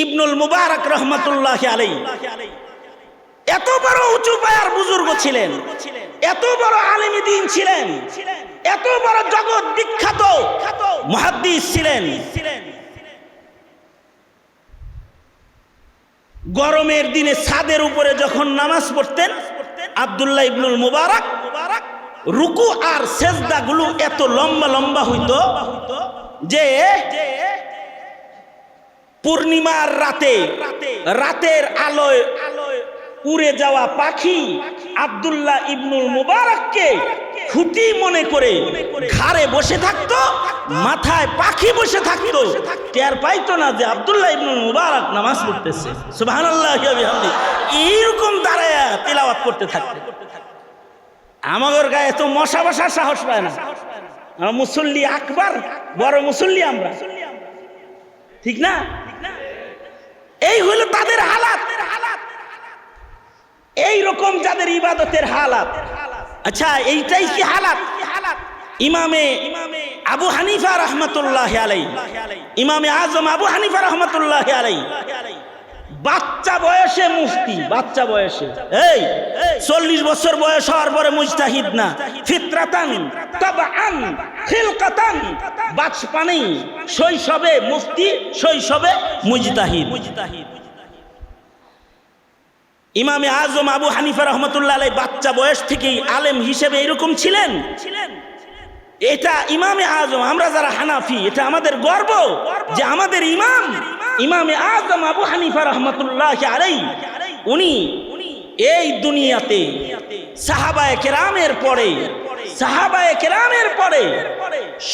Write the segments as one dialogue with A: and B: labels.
A: ইবনুল মুবারক রহমাতুল্লাহ আলাইহি এত বড় উঁচু পায়ার বুজুর্গ ছিলেন, এত বড় আলেমী দ্বীন ছিলেন, এত বড় জগৎ বিখ্যাত মুহাদ্দিস ছিলেন। গরমের দিনে ছাদের উপরে যখন নামাজ পড়তেন আব্দুল্লাহ ইবনুল মুবারক, রুকু আর সেজদাগুলো এত লম্বা লম্বা হইতো যে পূর্ণিমার রাতে রাতের আলোয় উড়ে যাওয়া পাখি আব্দুল্লাহ ইবনুল মুবারককে খুঁটি মনে করে ঘাড়ে বসে থাকতো, মাথায় পাখি বসে থাকতো, টের পাইতো না যে আব্দুল্লাহ ইবনুল মুবারক নামাজ পড়তেছে। সুবহানাল্লাহি ওয়া বিহামদিহি এইরকম দাঁড়ায়া তিলাওয়াত করতে থাকতো। আমাদের গায়ে তো মশা বসার সাহস পায় না, মুসল্লি আকবার, বড় মুসল্লি আমরা, ঠিক না? এই হলো তাদের হালাত, এই রকম যাদের ইবাদতের হালাত। আচ্ছা, এইটাই কি হালাত? ইমামে আবু হানিফা রহমতুল্লাহ আলাইহি, ইমামে আজম আবু হানিফা রহমতুল্লাহ আলাইহি বাচ্চা বয়সে মুফতি, বাচ্চা বয়সে, এই 40 বছর বয়স হওয়ার পরে মুজতাহিদ না, ফিতরাতান তাবআন খিলকাতান, বাচপানি, শৈশবে মুফতি, শৈশবে মুজতাহিদ। ইমামে আজম আবু হানিফা রহমতুল্লাহ আলাইহি বাচ্চা বয়স থেকেই আলেম হিসেবে এরকম ছিলেন। এটা ইমামে আজম, আমরা যারা হানাফি, এটা আমাদের গর্ব যে আমাদের ইমাম ইমামে আজম আবু হানিফা রহমতুল্লাহ আলাইহি উনি এই দুনিয়াতে সাহাবায়ে কেরামের পরে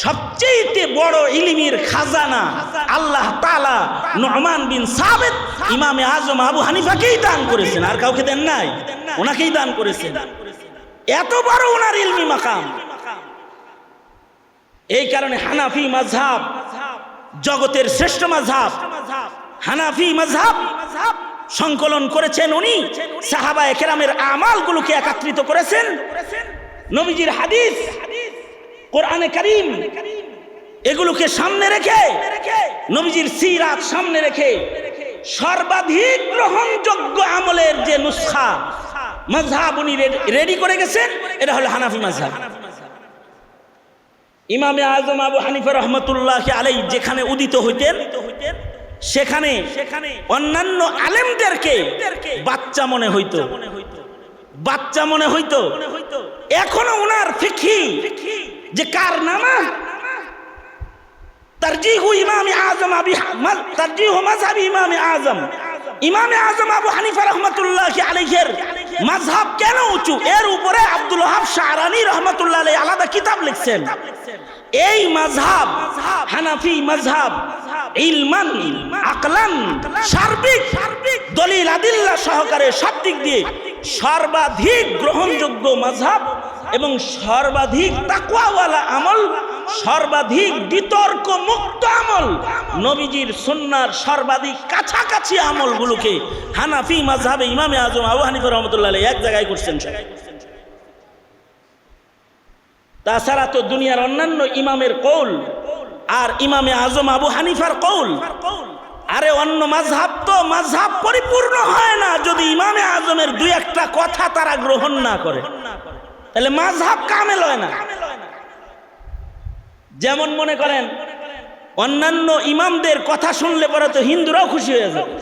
A: সবচেয়ে বড় ইলমের খাজানা আল্লাহ তাআলা নুমান বিন সাবিত ইমামে আজম আবু হানিফাকেই দান করেছেন, আর কাউকে দেন নাই, ওনাকেই দান করেছেন। এত বড় ওনার ইলমি মাকাম। এই কারণে হানাফি মাযহাব জগতের শ্রেষ্ঠ মাযহাব, হানাফি মাযহাব সংকলন করেছেন উনি, সাহাবায়ে কেরামের আমালগুলোকে একত্রিত করেছেন, নবীজির হাদিস, কোরআনে কারীম এগুলোকে সামনে রেখে, নবীজির সিরাত সামনে রেখে সর্বাধিক গ্রহণযোগ্য আমলের যে নুসখা মাযহাব উনি রেডি করে গেছেন, এটা হলো হানাফি মাযহাব। ইমামে আজম আবু হানিফা রহমতুল্লাহ আলাইহি যেখানে উদিত হইতেন সেখানে অন্যান্য আলেমদেরকে বাচ্চা মনে হইতো, বাচ্চা মনে হইতো। এখনো ওনার ফিকহি যে কারনামা, তারজিহু ইমামে আজম তারজিহু মাযহাব ইমামে আজম আবু হানিফা রহমতুল্লাহ আলাইহির মাযহাব কেন উঁচু, এর উপরে আব্দুল ওয়াহাব শাহরানী রহমতুল্লাহ আলাইহি আলাদা কিতাব লিখছেন। এই মাযহাব হানাফি মাযহাব ইলমান আকলান সার্বিক দলিল আদিল্লা সহকারে সব দিক দিয়ে সর্বাধিক গ্রহণযোগ্য মাযহাব এবং সর্বাধিক তাকওয়াওয়ালা আমল, সর্বাধিক বিতর্ক মুক্ত আমল, নবীজির সুন্নাহর সর্বাধিক কাছাকাছি আমলগুলোকে হানাফি মাযহাবে ইমামে আজম আবু হানিফা রহমতুল্লাহ আলাইহি এক জায়গায় করছেন। তাছাড়া তো দুনিয়ার অন্যান্য ইমামের কৌল আর ইমামে আজম আবু হানিফার কৌল, আরে অন্য মাযহাব তো মাযহাব পরিপূর্ণ হয় না যদি ইমামে আজমের দুই একটা কথা তারা গ্রহণ না করে, তাহলে মাযহাব কামেল হয় না। যেমন মনে করেন অন্যান্য ইমামদের কথা শুনলে পরে তো হিন্দুরাও খুশি হয়ে যাবে,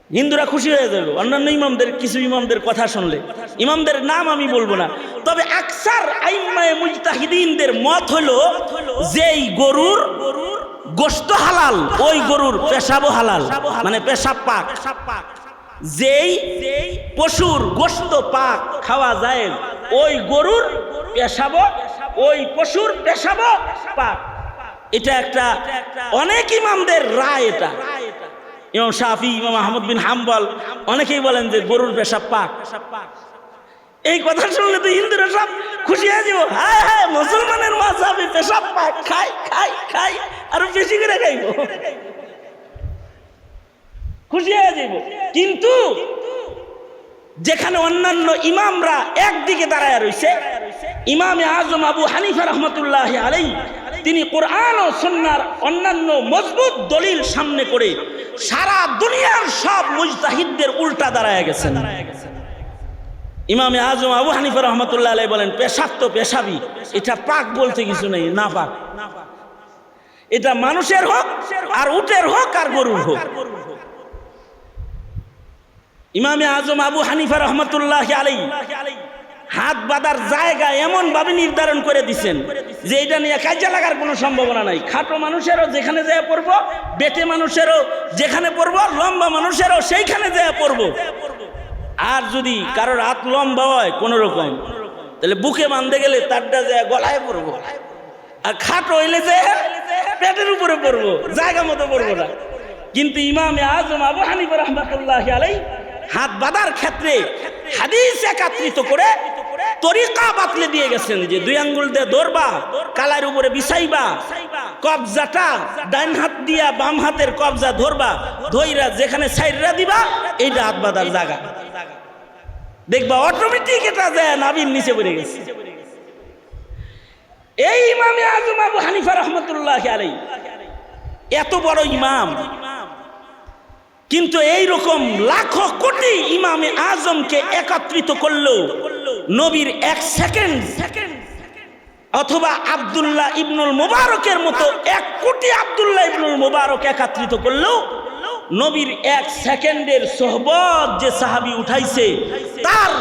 A: হিন্দুরা খুশি হয়ে যাবে অন্যান্য ইমামদের, কিছু ইমামদের কথা শুনলে। ইমামদের নাম আমি বলবো না, তবে আকসার আইম্মায়ে মুজতাহিদিনদের মত হলো যেই গরুর গোশত হালাল ওই গরুর পেশাবও হালাল, মানে পেশাব পাক। যেই পশুর গোশত পাক খাওয়া যায় ওই গরুর পেশাবও, ওই পশুর পেশাবও পাক। এটা একটা অনেক ইমামদের রায়। এটা ইমাম শাফি, ইমাম আহমদ বিন হাম্বল অনেকেই বলেন যে গরুর পেশাব পাক। এই কথা শুনলে তো হিন্দুরা সব খুশি হয়ে যাব, হায় হায় মুসলমানের মাযহাবে পেশাব পাক, খাই খাই খাই আরো বেশি করে খাইব, খুশি হয়ে যাব। কিন্তু যেখানে অন্যান্য ইমামরা একদিকে দাঁড়ায় রয়েছে, ইমামে আজম আবু হানিফা রহমতুল্লাহ আলাইহি তিনি কোরআন ও সুন্নাহর অন্যান্য মজবুত দলিল সামনে করে সারা দুনিয়ার সব মুজতাহিদদের উল্টা দাঁড়ায় গেছেন। ইমামে আজম আবু হানিফা রহমতুল্লাহ আলাইহি বলেন, পেশাব তো পেশাবই, এটা পাক বলতে কিছু নেই, না পাক। এটা মানুষের হোক আর উটের হোক আর গরুর হোক। ইমামে আজম আবু হানিফা রহমতুল্লাহ আলাইহি হাত বাঁধার জায়গা এমন ভাবে নির্ধারণ করে দিচ্ছেন যে এটা নিয়ে কাজে লাগার কোনো সম্ভাবনা নাই। খাটো মানুষেরও যেখানে যায় পড়বো, বেটে মানুষেরও যেখানে পড়বো, লম্বা মানুষেরও সেইখানে যায় পড়বো। আর যদি কারোর হাত লম্বা হয় কোন রকম, তাহলে বুকে বাঁধতে গেলে তারটা যায় গলায় পড়বো, আর খাটো হইলে যে পেটের উপরে পড়বো, জায়গা মতো পড়বো না। কিন্তু ইমামে আজম আবু হানিফা রাহমাতুল্লাহি আলাইহি হাত বাঁধার ক্ষেত্রে হাদিস একত্রিত করে তরিকা বাতলে দিয়ে গেছেন যে 2 আঙ্গুল দিয়ে ধরবা, কালার উপরে বিছাইবা, কবজাটা ডান হাত দিয়া বাম হাতের কবজা ধরবা, ধইরা যেখানে সাইডরা দিবা, এইটা হাত বাঁধার জায়গা। দেখবা অটোমেটিক এটা যায় নাভির নিচে পড়ে গেছে। এই ইমামে আজম আবু হানিফা রাহমাতুল্লাহি আলাইহি এত বড় ইমাম, কিন্তু এই রকম লাখো কোটি ইমামে আজমকে একত্রিত করলো নবীর 1 সেকেন্ড অথবা আব্দুল্লাহ ইবনুল মুবারকের মতো 1 কোটি আব্দুল্লাহ ইবনুল মুবারক একত্রিত করলো নবীর 1 সেকেন্ডের সোহবত যে সাহাবী উঠাইছে তার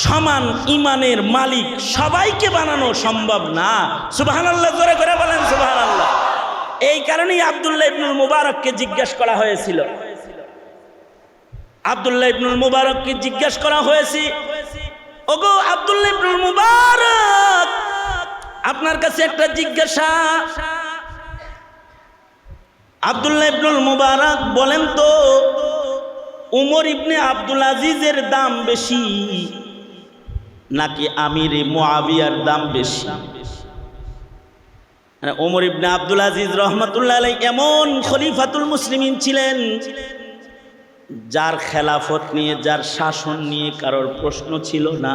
A: সমান ইমানের মালিক সবাইকে বানানো সম্ভব না। সুবহানাল্লাহ, জোরে করে বলেন সুবহানাল্লাহ। এই কারণেই আব্দুল্লাহ ইবনুল মুবারককে জিজ্ঞাসা করা হয়েছিল, আব্দুল্লাহ ইবনুল মুবারককে জিজ্ঞাসা করা হয়েছে, ওগো আব্দুল্লাহ ইবনুল মুবারক, আপনার কাছে একটা জিজ্ঞাসা। আব্দুল্লাহ ইবনুল মুবারক বলেন তো, উমর ইবনে আব্দুল আজিজের দাম বেশি নাকি আমির মুআবিয়ার দাম বেশি? ওমর ইবনে আব্দুল আজিজ রহমাতুল্লাহ আলাইহি এমন খলিফাতুল মুসলিমিন ছিলেন যার খেলাফত নিয়ে, যার শাসন নিয়ে কারোর প্রশ্ন ছিল না।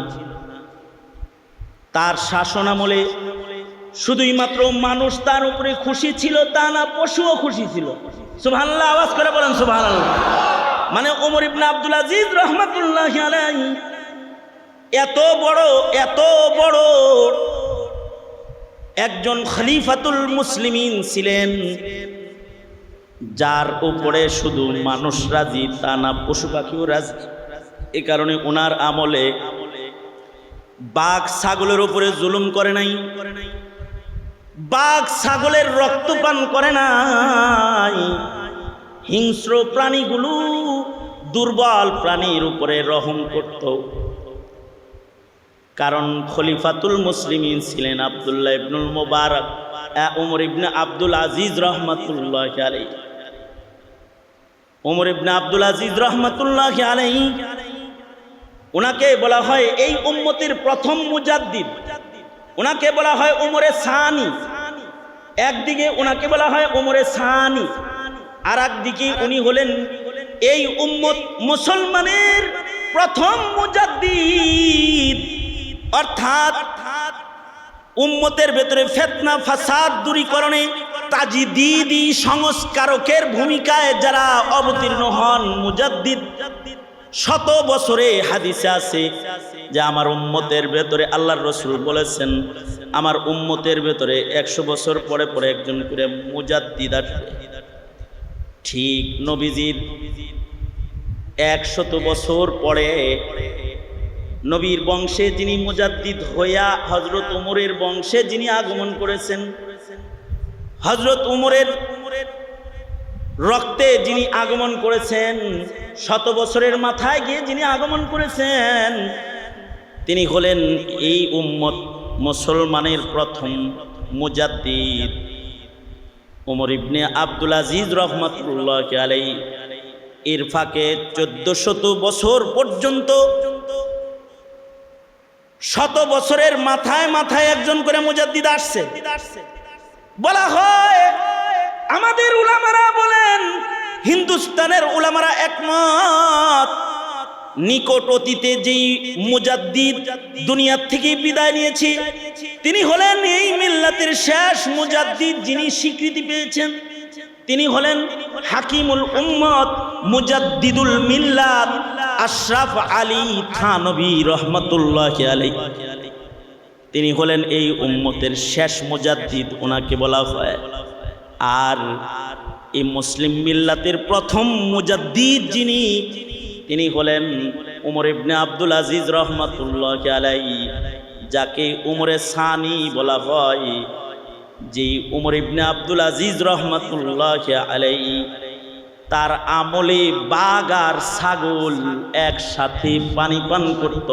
A: তার শাসন আমলে শুধুই মাত্র মানুষ তার উপরে খুশি ছিল তা না, পশুও খুশি ছিল। সুবহানাল্লাহ, আওয়াজ করে বলেন সুবহানাল্লাহ। মানে ওমর ইবনে আব্দুল আজিজ রহমাতুল্লাহি আলাইহি এত বড় একজন খলিফাতুল মুসলিমিন ছিলেন যার উপরে শুধু মানুষ রাজি তা না, পশু পাখিও রাজি। এ কারণে ওনার আমলে বাঘ ছাগলের উপরে জুলুম করে নাই, বাঘ ছাগলের রক্ত পান করে নাই, হিংস্র প্রাণীগুলো দুর্বল প্রাণীর উপরে রহম করত। কারণ খলিফাতুল মুসলিমিন ছিলেন আব্দুল্লাহ ইবনুল মুবারক, ওমর ইবনে আব্দুল আজিজ রহমাতুল্লাহি আলাইহি। ওমর ইবনে আব্দুল আজিজ রহমাতুল্লাহি আলাইহি ওনাকে বলা হয় এই উম্মতের প্রথম মুজাদ্দিদ, ওনাকে বলা হয় ওমরে সানি। একদিকে ওনাকে বলা হয় ওমরে সানি, আর একদিকে উনি হলেন এই উম্মত মুসলমানের প্রথম মুজাদ্দিদ। অর্থাৎ উম্মতের ভেতরে ফিতনা ফাসাদ দূরীকরণে তাজদীদি সংস্কারকের ভূমিকায় যারা অবতীর্ণ হন মুজাদ্দিদ। 100 বছরে হাদিসে আছে যে আমার উম্মতের ভেতরে আল্লাহর রাসূল বলেছেন আমার উম্মতের ভেতরে 100 বছর পরে পরে একজন করে মুজাদ্দিদ আসবে। ঠিক নবীজির 100 বছর পরে নবীর বংশে যিনি মুজাদ্দিদ হইয়া হযরত ওমরের বংশে যিনি আগমন করেছেন, হযরত ওমরের রক্তে যিনি আগমন করেছেন, 100 বছরের মাথায় গিয়ে যিনি আগমন করেছেন, তিনি হলেন এই উম্মত মুসলমানের প্রথম মুজাদ্দিদ ওমর ইবনে আব্দুল আজিজ রহমাতুল্লাহি আলাইহি। এর ফাঁকে 1400 বছর পর্যন্ত 100 বছরের মাথায় মাথায় একজন করে মুজাদ্দিদ আসছে। বলা হয় আমাদের উলামারা বলেন, হিন্দুস্তানের উলামারা একমত, নিকট অতীতে যেই মুজাদ্দিদ দুনিয়ার থেকে বিদায় নিয়েছে তিনি হলেন এই মিল্লাতের শেষ মুজাদ্দিদ যিনি স্বীকৃতি পেয়েছেন, তিনি হলেন হাকিমুল উম্মত মুজাদ্দিদুল মিল্লাত আশরাফ আলী থানভী রহমতুল্লাহি আলাইহি। তিনি হলেন এই উম্মতের শেষ মুজাদ্দিদ, ওনাকে বলা হয়। আর এই মুসলিম মিল্লাতের প্রথম মুজাদ্দিদ যিনি, তিনি হলেন উমর ইবনে আব্দুল আজিজ রহমতুল্লাহি আলাইহি, যাকে উমরে সানি বলা হয়। যে উমর ইবনে আব্দুল আজিজ রহমতুল্লাহি আলাইহি, তার আমলে বাঘ আর ছাগল একসাথে পানি পান করত।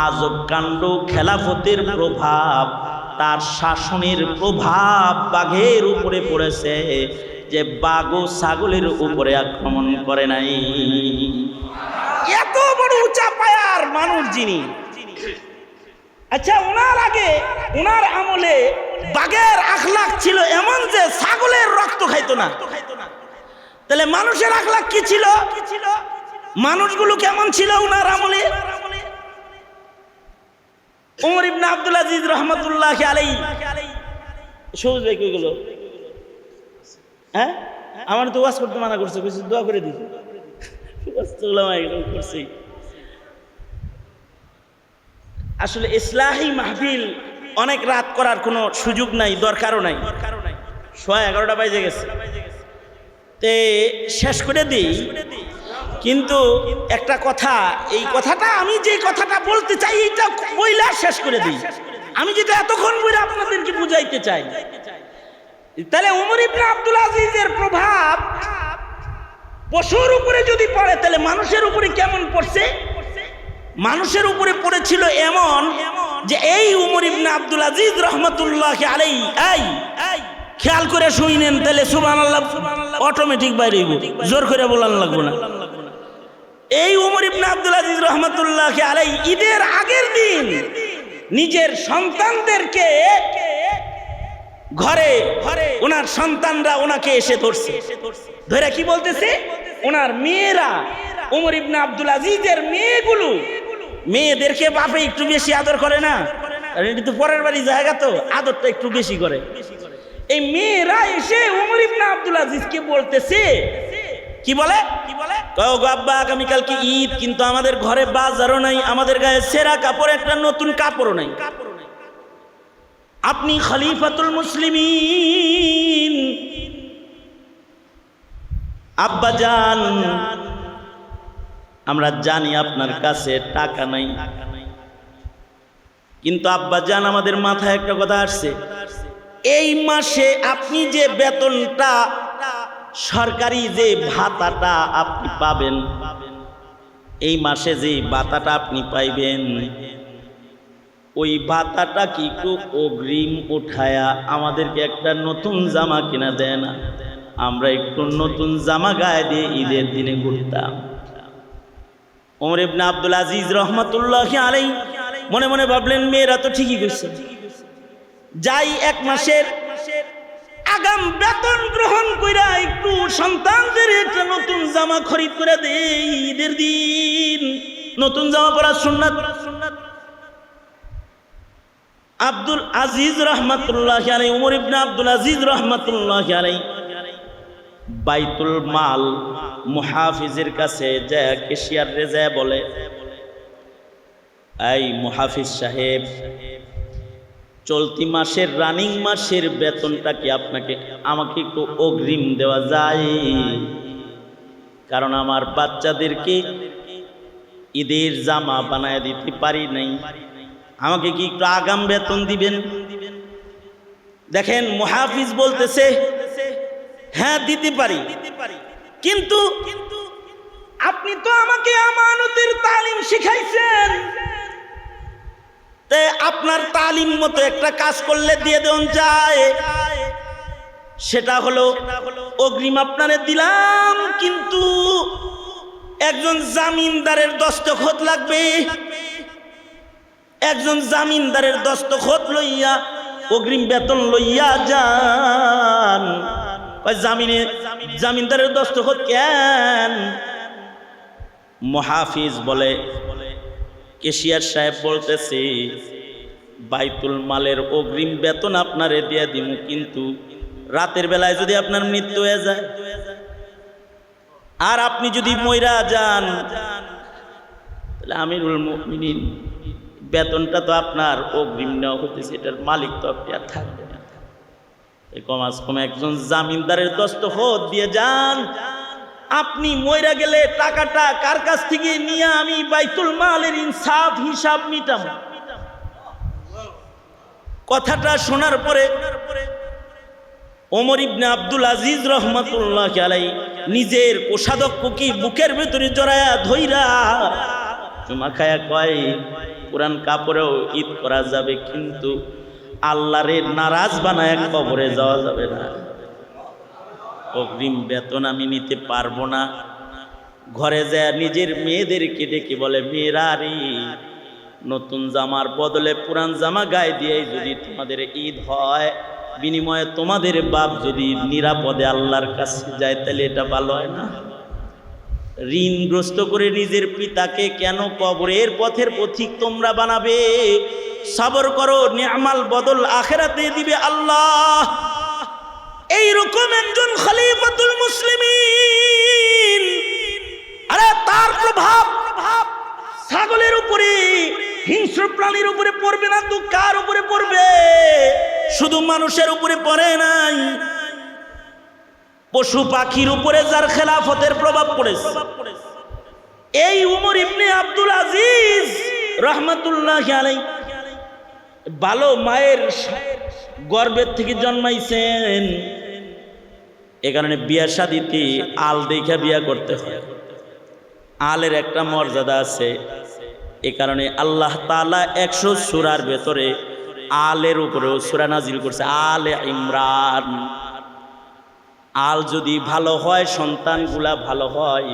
A: আজব কাণ্ড, খেলাফতের প্রভাব, তার শাসনের প্রভাব বাঘের উপরে পড়েছে, যে বাঘ ও ছাগলের উপরে আক্রমণ করে নাই। এত বড় উঁচা পায়ার মানুষ যিনি। আচ্ছা, ওনার আগে, ওনার আমলে বাঘের আখলাক ছিল এমন যে ছাগলের রক্ত খাইতো না। তাহলে মানুষের আখলাক কি ছিল? মানুষগুলো কেমন ছিল ওনার আমলে? উমর ইবনে আব্দুল আজিজ রহমতুল্লাহি আলাইহি, সবুজ ভাই কই গেল? হ্যাঁ, আমার তো ওয়াজ করতে মানা করছে, কিছু দোয়া করে দিই। আসলে ইসলাহি মাহফিল অনেক রাত করার কোনো সুযোগ নাই, দরকারও নাই। 11:30 বাজে গেছে, তে শেষ করে দিই। কিন্তু একটা কথা, এই কথাটা আমি যে কথাটা বলতে চাই এইটা বইলা শেষ করে দিই। আমি যেটা এতক্ষণ বলে আপনাদেরকে বুঝাইতে চাই, তাহলে উমর ইবনে আব্দুল আজিজের প্রভাব পশুর উপরে যদি পড়ে, তাহলে মানুষের উপরে কেমন পড়ছে? মানুষের উপরে পড়েছিল এমন যে এই উমর ইবনে আব্দুল আজিজ রহমতুল্লাহি আলাইহি, এই খেয়াল করে শুনেন, তাহলে সুবহানাল্লাহ অটোমেটিক বাইরে হইব, জোর করে বলান লাগবে না। এই উমর ইবনে আব্দুল আজিজ রহমতুল্লাহি আলাইহি ঈদের আগের দিন নিজের সন্তানদেরকে ঘরে, ওনার সন্তানরা ওনাকে এসে ধরছে, ধরে কি বলতেছে? ওনার মেয়েরা, উমর ইবনে আব্দুল আজিজের মেয়েগুলো, মেয়েদেরকে বাপে একটু বেশি আদর করে না? এটা তো পরের বাড়ি জায়গা, তো আদরটা একটু বেশি করে। এই মেয়েরা এসে উমর ইবনে আব্দুল আজিজকে বলতেছে, কি বলে? আব্বা, আগামীকালকে ঈদ, কিন্তু আমাদের ঘরে বাজারও নাই, আমাদের গায়ে সেরা কাপড়, একটা নতুন কাপড়ও নাই। আপনি খলিফাতুল মুসলিমিন, আব্বা জান, আমরা জানি আপনার কাছে টাকা নাই, কিন্তু আব্বা জান আমাদের মাথায় একটা কথা আসছে, এই মাসে আপনি যে বেতনটা, সরকারি যে ভাতাটা আপনি পাবেন, এই মাসে যে ভাতাটা আপনি পাইবেন, ওই ভাতাটা কি একটু অগ্রিম উঠায়া আমাদেরকে একটা নতুন জামা কিনা দেয় না? আমরা একটু নতুন জামা গায়ে দিয়ে ঈদের দিনে ঘুরতাম। ওমর ইবনে আব্দুল আজিজ রহমতুল্লাহি আলাইহি মনে মনে ভাবলেন, মেয়েরা তো ঠিকই কইছে, যাই এক মাসের আগাম বেতন গ্রহণ কইরা একটু সন্তানদের একটা নতুন জামা খরিদ করে দেই, ঈদের দিন নতুন জামা পরা সুন্নাত। আব্দুল আজিজ রহমতুল্লাহি আলাইহি, উমর ইবনে আব্দুল আজিজ রহমতুল্লাহি আলাইহি বাইতুল মাল মুহাফিজের কাছে যায়, কেশিয়ার রে যায় বলে, এই মুহাফিজ সাহেব, চলতি মাসের রানিং মাসের বেতনটা কি আমাকে একটু অগ্রিম দেওয়া যায়? কারণ আমার বাচ্চাদেরকে ঈদের জামা বানায় দিতে পারি নাই, আমাকে কি একটু আগাম বেতন দিবেন? দেখেন, মুহাফিজ বলতেছে, হ্যাঁ দিতে পারি, কিন্তু আপনি তো আমাকে আমানতের তালিম শিখাইছেন, আপনার তালিম মতো একটা কাজ করলে দিয়ে দেন যায়। সেটা হলো অগ্রিম আপনারে দিলাম, কিন্তু একজন জামিনদারের দস্তখত লাগবে, একজন জামিনদারের দস্তখত লইয়া অগ্রিম বেতন লইয়া যান। জামিনদারের দস্তখত কেন? মুহাফিজ বলে, কেশিয়ার সাহেব বলতেছে, বাইতুল মালের অগ্রিম বেতন আপনারে দিয়ে দিব, কিন্তু রাতের বেলায় যদি আপনার মৃত্যু হয়ে যায় আর আপনি যদি মইরা যান, তাহলে আমিরুল মুমিনিন বেতনটা তো আপনার অগ্রিম নেওয়া হতেছে, এটার মালিক তো আপনি আর থাকবেন না। কম আজ কম একজন জামিনদারের দস্তখত দিয়ে যান। আপনি মইরা গেলে টাকাটা কার কাছ থেকে নিয়ে আমি বাইতুল মালের ইনসাফ হিসাব মিটাম। কথাটা শোনার পরে ওমর ইবনে আব্দুল আজিজ রহমাতুল্লাহ আলাইহি নিজের কোষাধ্যক্ষকে বুকের ভিতরে জড়ায়া ধইরা চুমা খায়া কয়, পুরান কাপড়েও ঈদ করা যাবে, কিন্তু আল্লাহরে নারাজ বানায় কবরে যাওয়া যাবে না। অগ্রিম বেতন আমি নিতে পারবো না। ঘরে যায় নিজের মেয়েদেরকে ডেকে বলে, মেয়েরা রে, নতুন জামার বদলে পুরান জামা গায়ে দিয়ে যদি তোমাদের ঈদ হয়, বিনিময়ে তোমাদের বাপ যদি নিরাপদে আল্লাহর কাছে যায়, তাহলে এটা ভালো হয় না? ঋণগ্রস্ত করে নিজের পিতাকে কেন কবরের পথের পথিক তোমরা বানাবে? সবর করো, নিয়ামাল বদল আখিরাতে দিবে আল্লাহ। এইরকম একজন খলিফাতুল মুসলিমিন, আরে তার প্রভাব ছাগলের উপরে, হিংস্র প্রাণীর উপরে পড়বে না তো কার উপরে পড়বে? শুধু মানুষের উপরে পড়ে নাই, পশু পাখির উপরে যার খেলাফতের প্রভাব পড়েছে। এই উমর ইবনে আব্দুল আজিজ রহমাতুল্লাহ আলাইহি ভালো মায়ের গর্ভের থেকে জন্মাইছেন। এ কারণে বিয়া শাদিতে আল দেখা বিয়া করতে হয়। আলের একটা মর্যাদা আছে। এ কারণে আল্লাহ তাআলা 100 সূরার ভেতরে আলের উপরেও সূরা নাজিল করছে, আলে ইমরান। আল যদি ভালো হয়, সন্তানগুলা ভালো হয়।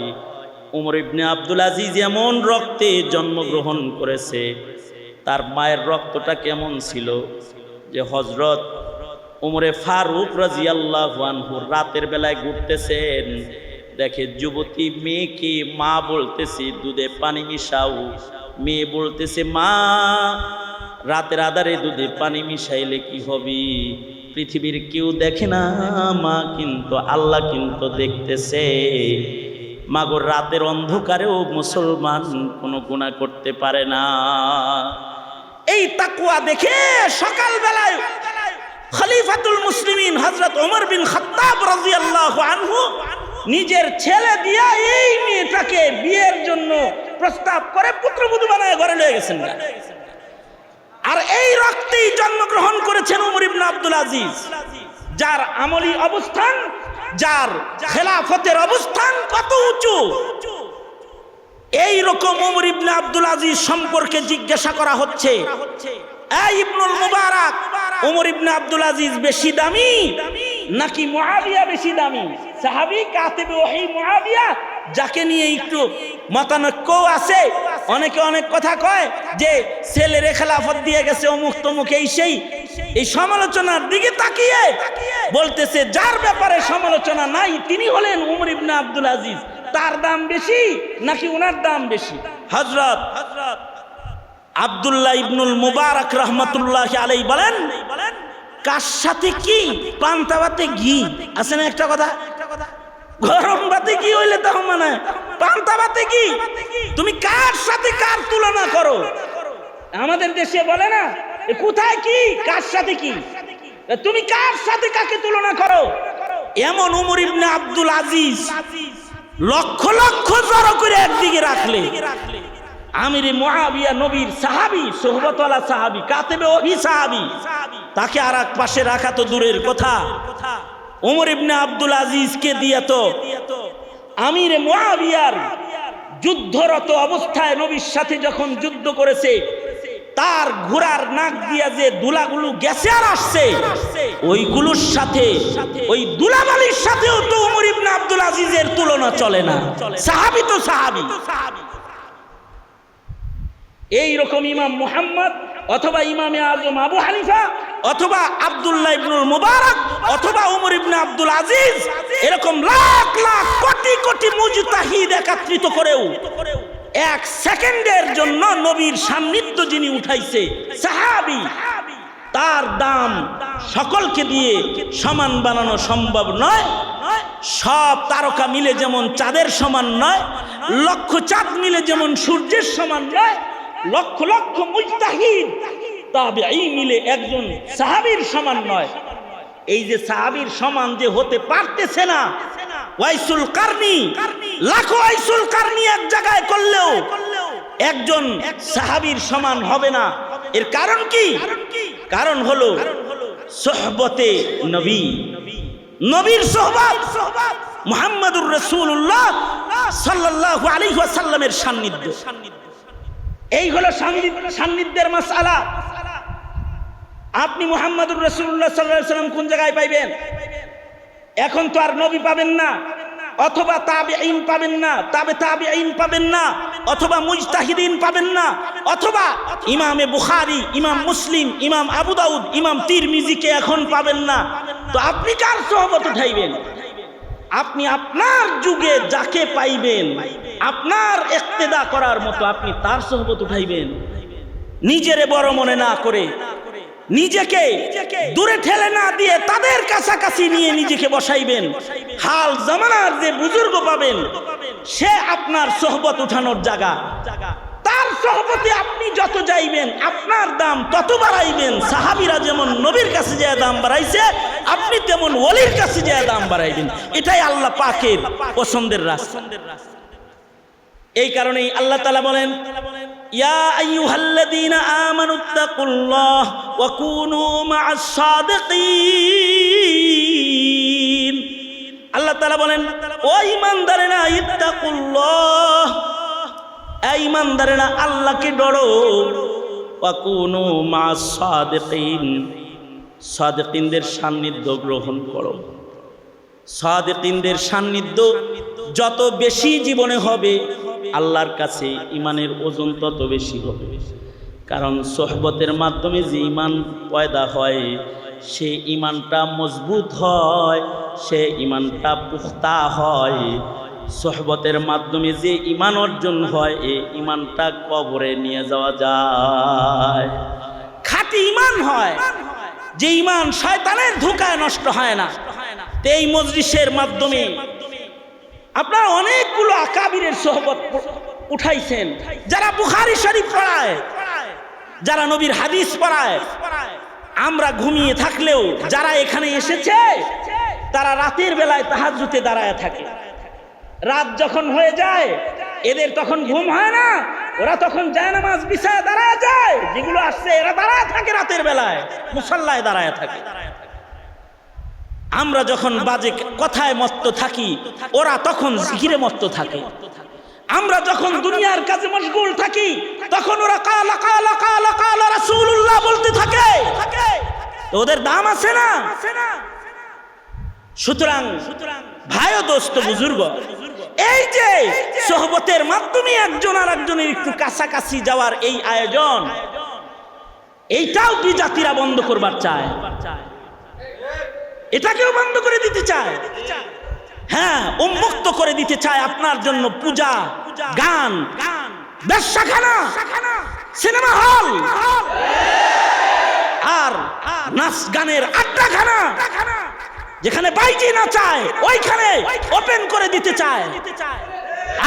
A: উমর ইবনে আব্দুল আজিজ এমন রক্তে জন্মগ্রহণ করেছে, তার মায়ের রক্তটা কেমন ছিল যে হযরত উমরে ফারুক রাদিয়াল্লাহু আনহু রাতের বেলায় ঘুরতেছেন, দেখে যুবতী মেয়েকে মা বলতেছে দুধে পানি মিশাও। মেয়ে বলতেছে, মা, রাতের আধারে দুধে পানি মিশাইলে কি হবে? পৃথিবীর কেউ দেখে না মা, কিন্তু আল্লাহ কিন্তু দেখতেছে। মাগো, রাতের অন্ধকারেও মুসলমান কোনো গুনাহ করতে পারে না। এই তাকওয়া দেখে সকালবেলায় খলিফাতুল মুসলিমিন হযরত ওমর বিন খাত্তাব রাদিয়াল্লাহু আনহু নিজের ছেলে দিয়া এই মেয়েটাকে বিয়ের জন্য প্রস্তাব করে পুত্রবধূ বানায় ঘরে নিয়ে গেছেন। আর এই রক্তেই জন্মগ্রহণ করেছেন ওমর ইবনে আব্দুল আজিজ, যার আমলি অবস্থান, যার খেলাফতের অবস্থান কত উঁচু। এই রকম ওমর ইবনে আব্দুল আজিজ সম্পর্কে জিজ্ঞাসা করা হচ্ছে, এই ইবনুল মুবারক, ওমর ইবনে আব্দুল আজিজ বেশি দামি নাকি মুআবিয়া বেশি দামি? সাহাবী কাতিবে ওহী মুআবিয়া, যাকে নিয়ে একটু মতানৈক্য আছে। অনেকে অনেক কথা কয় যে ছেলের খেলাফত দিয়ে গেছে অমুক তমুক, এই সেই। এই সমালোচনার দিকে তাকিয়ে বলতেছে, যার ব্যাপারে সমালোচনা নাই তিনি হলেন ওমর ইবনে আব্দুল আজিজ। তার দাম বেশি নাকি ওনার দাম বেশি? হযরত আব্দুল্লাহ ইবনুল মুবারক রহমাতুল্লাহ আলাইহি বলেন, কার সাথে কি পান্তা ভাতে ঘি আছে না একটা কথা, গরম ভাতে ঘি হইলে তো মানে পান্তা ভাতে ঘি। তুমি কার সাথে কার তুলনা করো? আমাদের দেশে বলে না, কোথায় কি, কার সাথে কি, তুমি কার সাথে কাকে তুলনা করো? এমন ওমর ইবনে আব্দুল আজিজ লক্ষ লক্ষ জড়ো করে একদিকে রাখলে আমিরে মুআবিয়া নবীর সাহাবী, সোহবতওয়ালা সাহাবী, কাতিবে ওহী সাহাবী, তাকে আর এক পাশে রাখা তো দূরের কথা। ওমর ইবনে আব্দুল আজিজকে দিয়ে তো আমিরে মুআবিয়ার যুদ্ধরত অবস্থায় নবীর সাথে যখন যুদ্ধ করেছে, তার ঘোড়ার নাক দিয়া যে দুলাগুলো গেছে আর আসছে, ওইগুলোর সাথে, ওই দুলাবালির সাথেও তো ওমর ইবনে আব্দুল আজিজের তুলনা চলে না। সাহাবী তো সাহাবী। এই রকম ইমাম মুহাম্মদ অথবা ইমামে আজম আবু হানিফা অথবা আব্দুল্লাহ ইবনুল মুবারক অথবা ওমর ইবনে আব্দুল আজিজ, এরকম লাখ লাখ কোটি কোটি মুজতাহিদ একত্রিত করেও এক সেকেন্ডের জন্য নবীর সান্নিধ্য যিনি উঠাইছে সাহাবী, তার দাম সকলকে দিয়ে সমান বানানো সম্ভব নয়। সব তারকা মিলে যেমন চাঁদের সমান নয়, লক্ষ চাঁদ মিলে যেমন সূর্যের সমান নয়, লক্ষ লক্ষ মুজতাহিদ তাবেঈ মিলে একজন সাহাবীর সমান নয়। এই যে সাহাবীর সমান যে হতে পারতেছে না, ওয়াইসুল কারনি, লাখো ওয়াইসুল কারনি এক জায়গায় করলেও একজন সাহাবীর সমান হবে না। এর কারণ কি? কারণ হলো সোহবতে নবী, নবীর সোহবত, মুহাম্মদুর রাসূলুল্লাহ সাল্লাল্লাহু আলাইহি ওয়াসাল্লামের সান্নিধ্য। এই হলো সান্নিধ্যের মাসআলা। আপনি মুহাম্মদুর রাসূলুল্লাহ সাল্লাল্লাহু আলাইহি ওয়াসাল্লাম কোন জায়গায় পাইবেন? এখন তো আর নবী পাবেন না, অথবা তাবেঈন পাবেন না, তাবেঈন পাবেন না, অথবা মুজতাহিদিন পাবেন না, অথবা ইমামে বুখারী, ইমাম মুসলিম, ইমাম আবু দাউদ, ইমাম তিরমিজিকে এখন পাবেন না। তো আপনি কার সোহবত উঠাইবেন? আপনি আপনার যুগে যাকে পাইবেন, আপনার ইক্তেদা করার মতো আপনি তার সোহবত উঠাইবেন। নিজেরে বড় মনে না করে, নিজেকে দূরে ঠেলে না দিয়ে তাদের কাছাকাছি নিয়ে নিজেকে বসাইবেন। হাল জামানার যে বুজুর্গ পাবেন, সে আপনার সোহবত উঠানোর জায়গা। তার সোহবতে আপনি যত যাইবেন আপনার দাম তত বাড়াইবেন। সাহাবীরা যেমন নবীর কাছে যায় দাম বাড়াইছে, আপনি তেমন ওলির কাছে যায় দাম বাড়াইবেন। এটাই আল্লাহ পাকের পছন্দের রাস্তা। এই কারণেই আল্লাহ তাআলা বলেন, ইয়া আইয়ুহাল্লাযীনা আমানুত্তাকুল্লাহ ওয়া কুনু মা'আস সাদিকিন। আল্লাহ তাআলা বলেন, ও ঈমানদারেরা ইত্তাকুল্লাহ, এই ঈমানদারেরা আল্লাহকে ডরো। ওয়া কুনু মা'আস সাদিকিন, সাদিকিনদের সান্নিধ্য গ্রহণ করো। সাদিকিনদের সান্নিধ্য যত বেশি জীবনে হবে, আল্লাহর কাছে ইমানের ওজন তত বেশি হবে। কারণ সোহবতের মাধ্যমে যে ইমান পয়দা হয়, সে ইমানটা মজবুত হয়, সে ইমানটা পুখতা হয়। সোহবতের মাধ্যমে যে ইমান অর্জন হয়, এই ইমানটা কবরে নিয়ে যাওয়া যায়। খাঁটি ইমান হয়, যে ইমান শয়তানের ধোঁকায় নষ্ট হয় না। এই মজলিসের মাধ্যমে আপনারা অনেকগুলো আকাবিরের সোহবত উঠাইছেন, যারা বুখারী শরীফ পড়ায়, যারা নবীর হাদিস পড়ায়। আমরা ঘুমিয়ে থাকলেও যারা এখানে এসেছে, তারা রাতের বেলায় তাহাজ্জুদে দাঁড়ায় থাকে। রাত যখন হয়ে যায়, এদের তখন ঘুম হয় না, ওরা তখন জায়নামাজ বিছায় দাঁড়ায় যায়। যেগুলো আসছে এরা দাঁড়ায় থাকে রাতের বেলায়, মুসাল্লায় দাঁড়ায় থাকে। আমরা যখন বাজে কথায় মত্ত থাকি, ওরা তখন জিকিরে মত্ত থাকে। আমরা যখন দুনিয়ার কাজে মশগুল থাকি, তখন ওরা কালা কালা কালা কালা রাসূলুল্লাহ বলতে থাকে। তো ওদের দাম আছে না? সুতরাং ভাই ও দোস্ত বুজুর্গ, এই যে সোহবতের মাধ্যমে একজন আর একজনের একটু কাছাকাছি যাওয়ার এই আয়োজন, এইটাও বিজাতিরা বন্ধ করবার চায়, এটাকেও বন্ধ করে দিতে চায়। হ্যাঁ, উন্মুক্ত করে দিতে চায় আপনার জন্য পূজা, গান, বেশ্যাখানা, সিনেমা হল, আর নাচ গানের আড্ডাখানা, যেখানে বাইজি না চায় ওইখানে ওপেন করে দিতে চায়।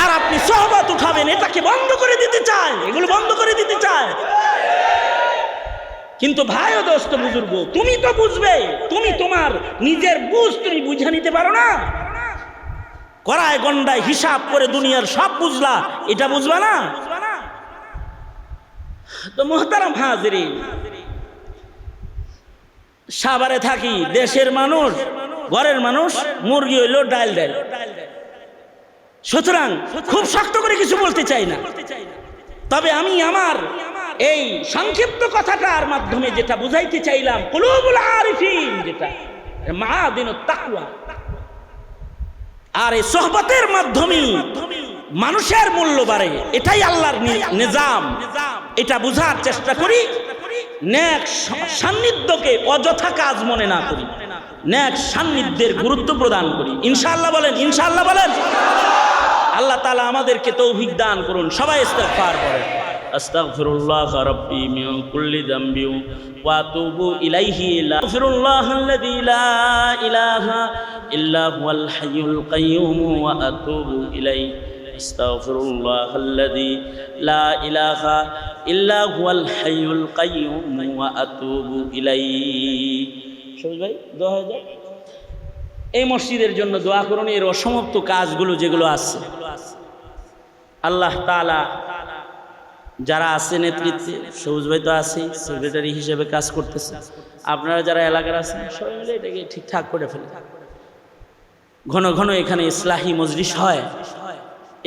A: আর আপনি সোহবত উঠাবেন, এটাকে বন্ধ করে দিতে চায়, এগুলো বন্ধ করে দিতে চায়। কিন্তু ভাই ও দোস্ত বুজুর্গ, তুমি তো বুঝবে, তুমি তোমার নিজের বুঝ তুমি বুঝে নিতে পারো না। কড়ায় গন্ডায় হিসাব করে দুনিয়ার সব বুঝলা, এটা বুঝবা না। তো মুহতারাম হাজিরিন, সাভারে থাকি, দেশের মানুষ, ঘরের মানুষ, মুরগি হইলো ডাল ডাল। সুতরাং খুব শক্ত করে কিছু বলতে চাই না, তবে আমি আমার এই সংক্ষিপ্ত কথাটার মাধ্যমে যেটা বুঝাইতে চাইলাম, কুলুবুল আরিফিন, যেটা মাআদিনুত তাকওয়া, আর এই সোহবতের মাধ্যমে মানুষের মূল্য বাড়ে, এটাই আল্লাহর নিজাম। এটা বুঝার চেষ্টা করি, নেক সান্নিধ্যকে অযথা কাজ মনে না করি, নেক সান্নিধ্যের গুরুত্ব প্রদান করি। ইনশাআল্লাহ বলেন, ইনশাআল্লাহ বলেন। আল্লাহ তাআলা আমাদেরকে তৌফিক দান করুন। সবাই ইস্তিগফার করেন। আস্তাগফিরুল্লাহ রাব্বি মিন কুল্লি যামবি ওয়া আতুবু ইলাইহি আস্তাগফিরুল্লাহাল্লাযী লা ইলাহা ইল্লা হুয়াল হাইয়ুল কাইয়্যুম ওয়া আতুবু ইলাইহি আস্তাগফিরুল্লাহাল্লাযী লা ইলাহা ইল্লা হুয়াল হাইয়ুল কাইয়্যুম ওয়া আতুবু ইলাইহি। সবুজ ভাই দোয়া হয়ে যায়। এই মসজিদের জন্য দোয়া করুন। এর অসমাপ্ত কাজগুলো যেগুলো আছে আল্লাহ তাআলা যারা আছে নেতৃত্বে, সবুজ ভাই তো আছে সেক্রেটারি হিসেবে কাজ করতেছে, আপনারা যারা এলাকার আছেন সবাই মিলে এটাকে ঠিকঠাক করে ফেলে। ঘন ঘন এখানে ইসলাহি মজলিস হয়,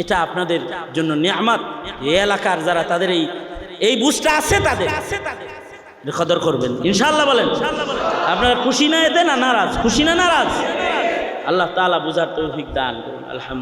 A: এটা আপনাদের জন্য নিয়ামত। এই এলাকার যারা তাদের এই বুঝটা আছে তাদের কদর করবেন ইনশাআল্লাহ। বলেন আপনারা খুশি না এতে না নারাজ? খুশি না নারাজ? আল্লাহ তাআলা বুঝার তৌফিক দান করুন। আলহামদুলিল্লাহ।